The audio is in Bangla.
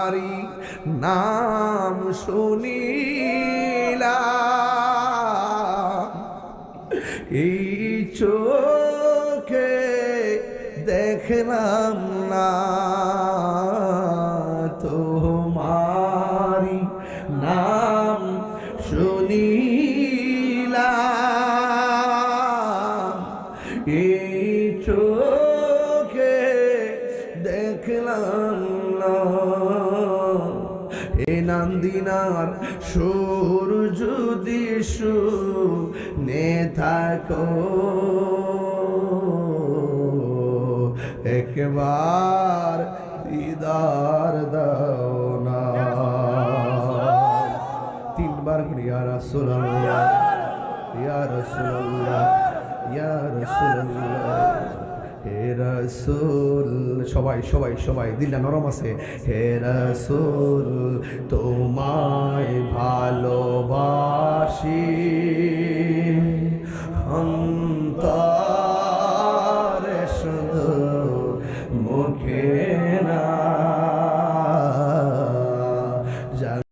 তোমারি নাম শুনিলাম, এই চোখে দেখলাম না, তোমারি নাম শুনিলাম, এই চোখে দেখলাম না। এ নান্দিনার সুর যদি শুনে থাকো, একবার দিদার দাও না। তিনবার ইয়া রাসূলুল্লাহ, ইয়া রাসূলুল্লাহ, ইয়া রাসূলুল্লাহ, হে রাসূল। সবাই সবাই সবাই দিলটা নরম আছে। হে রাসূল তোমায় ভালোবাসি, অন্তরে শুধু মুখে